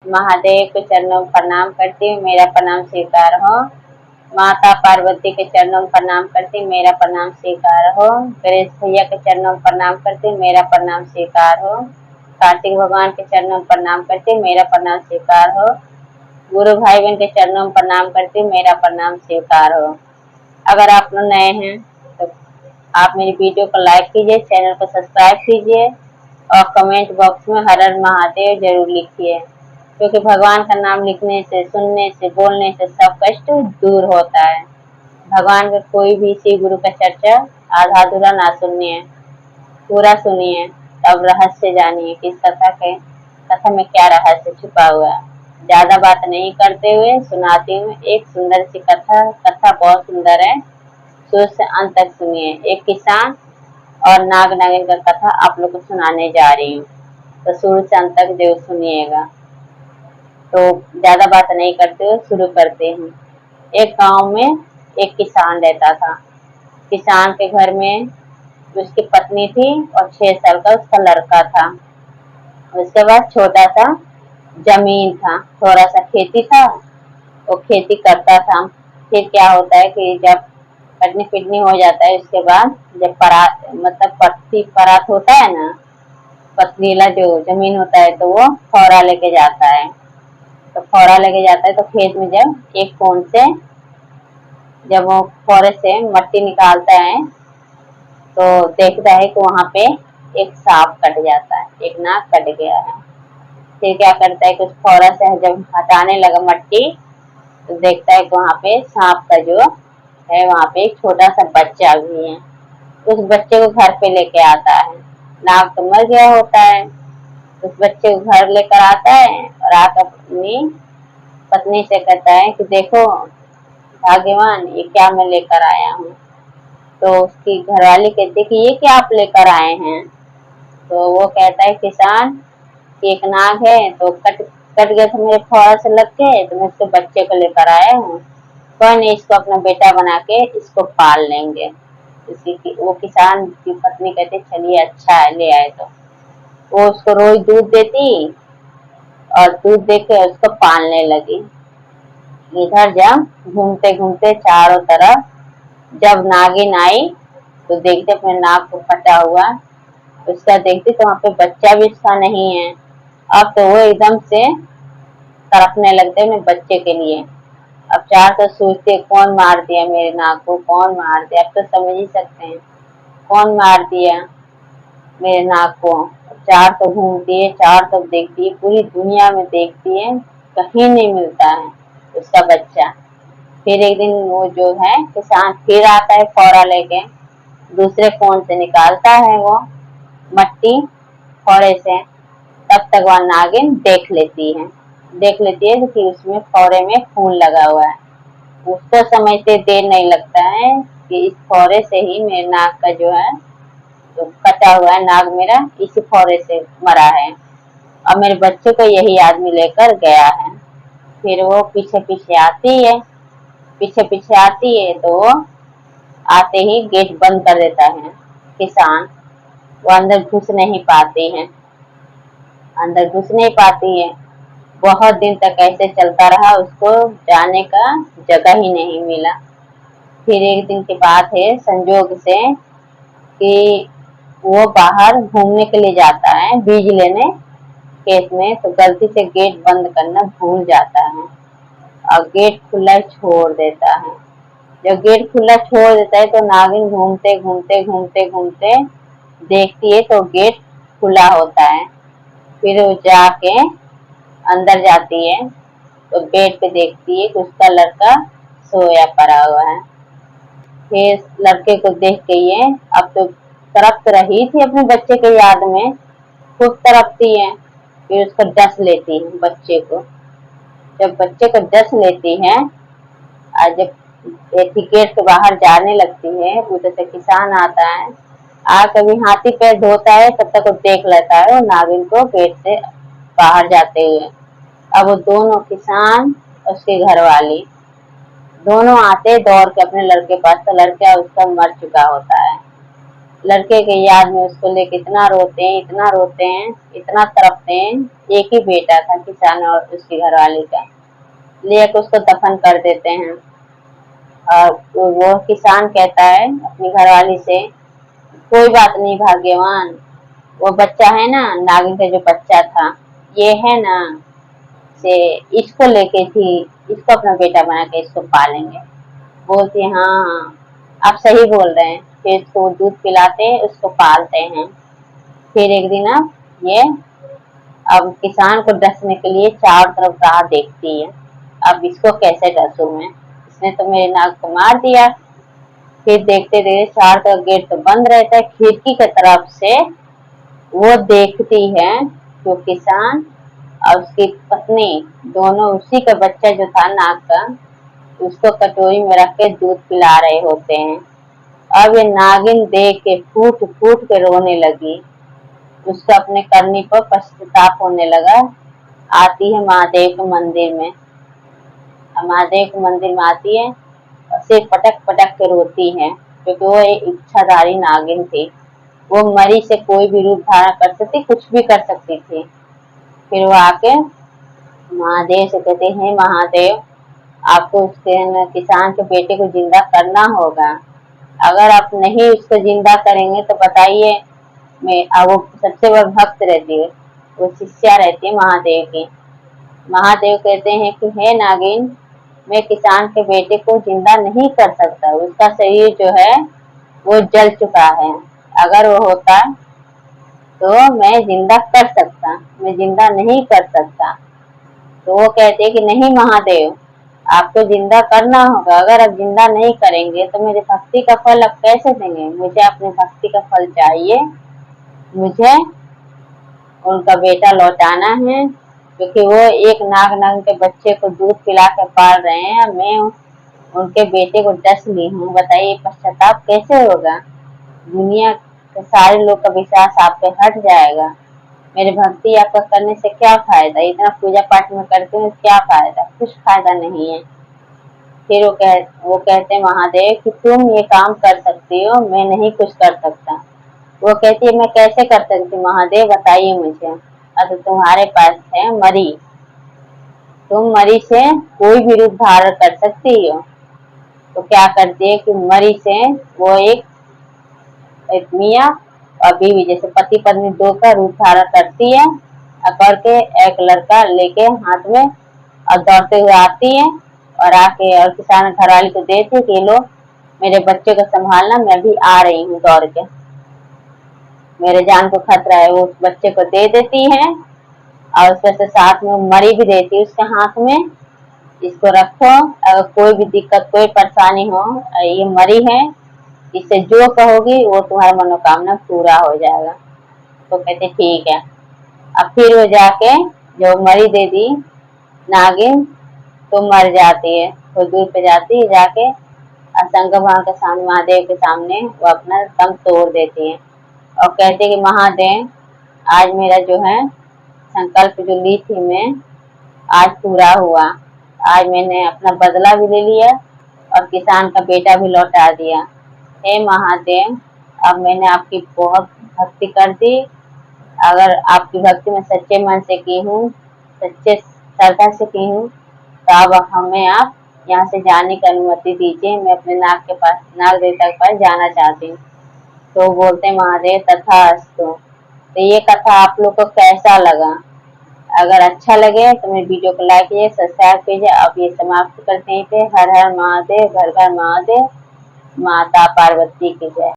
महादेव के चरणों में प्रणाम करती हूँ, मेरा प्रणाम स्वीकार हो। माता पार्वती के चरणों में प्रणाम करती हूँ, मेरा प्रणाम स्वीकार हो। गणेश भैया के चरणों में प्रणाम करती हूँ, मेरा प्रणाम स्वीकार हो। कार्तिक भगवान के चरणों में प्रणाम करती हूँ, मेरा प्रणाम स्वीकार हो। गुरु भाई बहन के चरणों में प्रणाम करती हूँ, मेरा प्रणाम स्वीकार हो। अगर आप लोग नए हैं तो आप मेरी वीडियो को लाइक कीजिए, चैनल को सब्सक्राइब कीजिए और कमेंट बॉक्स में हर हर महादेव जरूर लिखिए, क्योंकि भगवान का नाम लिखने से, सुनने से, बोलने से सब कष्ट दूर होता है। भगवान का कोई भी शिव गुरु का चर्चा आधा अधूरा ना सुनिए, पूरा सुनिए, तब रहस्य जानिए कि इस कथा में क्या रहस्य छुपा हुआ है। ज्यादा बात नहीं करते हुए सुनाती हूँ एक सुंदर सी कथा बहुत सुंदर है, शुरू से अंत तक सुनिए। एक किसान और नाग नागिन का कथा आप लोग को सुनाने जा रही हूँ, तो शुरू से अंत तक जरूर सुनिएगा। तो ज्यादा बात नहीं करते हुए शुरू करते हैं। एक गांव में एक किसान रहता था। किसान के घर में उसकी पत्नी थी और 6 साल का उसका लड़का था। उसके बाद छोटा सा जमीन था, थोड़ा सा खेती था, वो खेती करता था। फिर क्या होता है कि जब कटनी पिटनी हो जाता है, उसके बाद जब परात मतलब पत्ती परात होता है ना, पथरीला जो जमीन होता है, तो वो फौरा लेके जाता है। तो फौरा लेके जाता है तो खेत में जब एक कोन से जब वो फौरे से मट्टी निकालता है तो देखता है कि वहां पे एक सांप कट जाता है, एक नाग कट गया है। फिर क्या करता है कि उस फौरा से जब हटाने लगा मट्टी तो देखता है कि वहां पे सांप का जो है वहां पे एक छोटा सा बच्चा भी है। उस बच्चे को घर पे लेके आता है। नाग तो मर गया होता है। उस बच्चे को घर लेकर आता है और आकर अपनी पत्नी से कहता है कि देखो भाग्यवान, ये क्या मैं लेकर आया हूँ। तो उसकी घरवाली कहती है कि ये क्या आप लेकर आए हैं। तो वो कहता है किसान कि एक नाग है, तो कट कट गया था मेरे फौरा से लग के, तो मैं उसके बच्चे को लेकर आया हूँ। कोई नहीं, इसको अपना बेटा बना के इसको पाल लेंगे। वो किसान की पत्नी कहती चलिए अच्छा है, ले आए। तो वो उसको रोज दूध देती और दूध देके उसको पालने लगी। इधर जब घूमते घूमते चारों तरफ जब नागिन आई तो देखते अपने नाक को फटा हुआ, उसका देखती तो वहाँ पे बच्चा भी उसका नहीं है। अब तो वो एकदम से तड़पने लगते अपने बच्चे के लिए। अब चार तो सोचते कौन मार दिया मेरे नाक को, कौन मार दिया। अब तो समझ ही सकते हैं कौन मार दिया मेरे नाक को। चार तो घूमती है, चार तो देखती है, पूरी दुनिया में देखती है, कहीं नहीं मिलता है उसका बच्चा। फिर एक दिन वो जो है किसान फिर आता है फौरा लेके, दूसरे कोन से निकालता है वो मट्टी फौरे से। तब तक वह नागिन देख लेती है कि उसमें फौरे में खून लगा हुआ है। उसको समझते देर नहीं लगता है कि इस फौरे से ही मेरे नाक का जो है तो कटा हुआ है, नाग मेरा इसी फौरे से मरा है और मेरे बच्चे को यही आदमी लेकर गया है। फिर वो पीछे पीछे आती है, तो वो आते ही गेट बंद कर देता है किसान। वो अंदर घुस नहीं पाती है, बहुत दिन तक ऐसे चलता रहा, उसको जाने का जगह ही नहीं मिला। फिर एक दिन की बात है संजोग से कि वो बाहर घूमने के लिए जाता है बीज लेने खेत में, तो गलती से गेट बंद करना भूल जाता है और गेट खुला छोड़ देता है। जब गेट खुला छोड़ देता है तो नागिन घूमते घूमते घूमते घूमते देखती है तो गेट खुला होता है। फिर वो जाके अंदर जाती है तो बेड पे देखती है कि उसका लड़का सोया पड़ा हुआ है। फिर लड़के को देख के ये अब तो तड़प रही थी अपने बच्चे के याद में, खूब तड़पती है। फिर उसको डस लेती है बच्चे को। जब बच्चे को डस लेती है और जब गेट के बाहर जाने लगती है, उधर से किसान आता है, आ कभी हाथी पैर धोता है, तब तक वो देख लेता है वो नागिन को गेट से बाहर जाते हुए। अब वो दोनों किसान उसकी घरवाली दोनों आते दौड़ के अपने लड़के पास, तो लड़का उसका मर चुका होता है। लड़के के याद में उसको लेके इतना रोते हैं, इतना रोते हैं, इतना तड़पते हैं। एक ही बेटा था किसान और उसकी घरवाली का, लेके उसको दफन कर देते हैं। और वो किसान कहता है अपनी घरवाली से, कोई बात नहीं भाग्यवान, वो बच्चा है ना, नागिन का जो बच्चा था, ये है ना, से इसको लेके थी, इसको अपना बेटा बना के इसको पालेंगे। बोलती हाँ हाँ आप सही बोल रहे हैं। फिर इसको दूध पिलाते हैं, उसको पालते हैं। फिर एक दिन अब ये अब किसान को डसने के लिए चारों तरफ राह देखती है। अब इसको कैसे डसूं मैं, इसने तो मेरे नाक को मार दिया। फिर देखते देखते चारों तरफ गेट तो बंद रहता है, खिड़की की तरफ से वो देखती है जो किसान और उसकी पत्नी दोनों उसी का बच्चा जो था नाग का, उसको कटोरी में रख के दूध पिला रहे होते हैं। अब ये नागिन देख के फूट फूट के रोने लगी। उसको अपने करनी पर पश्चाताप होने लगा। आती है महादेव के मंदिर में, महादेव के मंदिर में आती है और सिर्फ पटक पटक के रोती है, क्योंकि वो एक इच्छाधारी नागिन थी। वो मरी से कोई भी रूप धारण कर सकती, कुछ भी कर सकती थी। फिर वो आके महादेव से कहते हैं, महादेव आपको उसके किसान के बेटे को जिंदा करना होगा। अगर आप नहीं उसको जिंदा करेंगे तो बताइए, मैं वो सबसे बड़ा भक्त रहती है, वो शिष्या रहती है महादेव की। महादेव कहते हैं कि हे नागिन, मैं किसान के बेटे को जिंदा नहीं कर सकता, उसका शरीर जो है वो जल चुका है। अगर वो होता तो मैं जिंदा कर सकता, मैं जिंदा नहीं कर सकता। तो वो कहते हैं कि नहीं महादेव, आपको जिंदा करना होगा। अगर आप जिंदा नहीं करेंगे तो मेरे भक्ति का फल आप कैसे देंगे, मुझे अपनी भक्ति का फल चाहिए। मुझे उनका बेटा लौटाना है, क्योंकि वो एक नाग नाग के बच्चे को दूध पिला के पाल रहे हैं, मैं उनके बेटे को डस ली हूँ। बताइए पश्चाताप कैसे होगा, दुनिया के सारे लोग का विश्वास आप पे हट जाएगा। मेरे भक्ति आपका करने से क्या फायदा, इतना पूजा पाठ में करते हैं क्या फायदा, कुछ फायदा नहीं है। फिर वो कहते महादेव कि तुम ये काम कर सकती हो, मैं नहीं कुछ कर सकता। वो कहती है मैं कैसे कर सकती महादेव, बताइए मुझे। तो तुम्हारे पास है मरी, तुम मरी से कोई भी रूप धारण कर सकती हो। तो क्या करती है कि मरी से वो एक मियाँ और बीवी, जैसे पति पत्नी दो का रूप धारण करती है, और करके एक लड़का लेके हाथ में और दौड़ते हुए आती है, और आके और किसान घरवाली को देती कि लो मेरे बच्चे को संभालना, मैं भी आ रही हूँ दौड़ के, मेरे जान को खतरा है। वो उस बच्चे को दे देती है और उसमें से साथ में मरी भी देती है उसके हाथ में, इसको रखो, अगर कोई भी दिक्कत कोई परेशानी हो, ये मरी है, इससे जो कहोगी वो तुम्हारा मनोकामना पूरा हो जाएगा। तो कहते ठीक है। अब फिर वो जाके जो मरी दे दी नागिन, तो मर जाती है, तो दूर पे जाती है, जाके शंकर भगवान के सामने, महादेव के सामने वो अपना दम तोड़ देती है और कहते कि महादेव आज मेरा जो है संकल्प जो ली थी मैं, आज पूरा हुआ। आज मैंने अपना बदला भी ले लिया और किसान का बेटा भी लौटा दिया। हे महादेव, अब मैंने आपकी बहुत भक्ति कर दी। अगर आपकी भक्ति में सच्चे मन से की हूँ, सच्चे श्रद्धा से की हूँ, तो अब हमें आप यहाँ से जाने की अनुमति दीजिए। मैं अपने नाग के पास, नाग देवता के पास जाना चाहती हूँ। तो बोलते महादेव तथास्तु। तो ये कथा आप लोग को कैसा लगा? अगर अच्छा लगे तो मेरे वीडियो को लाइक कीजिए, सब्सक्राइब कीजिए। अब ये समाप्त करते हैं। हर हर महादेव, घर घर महादेव, माता पार्वती की जय।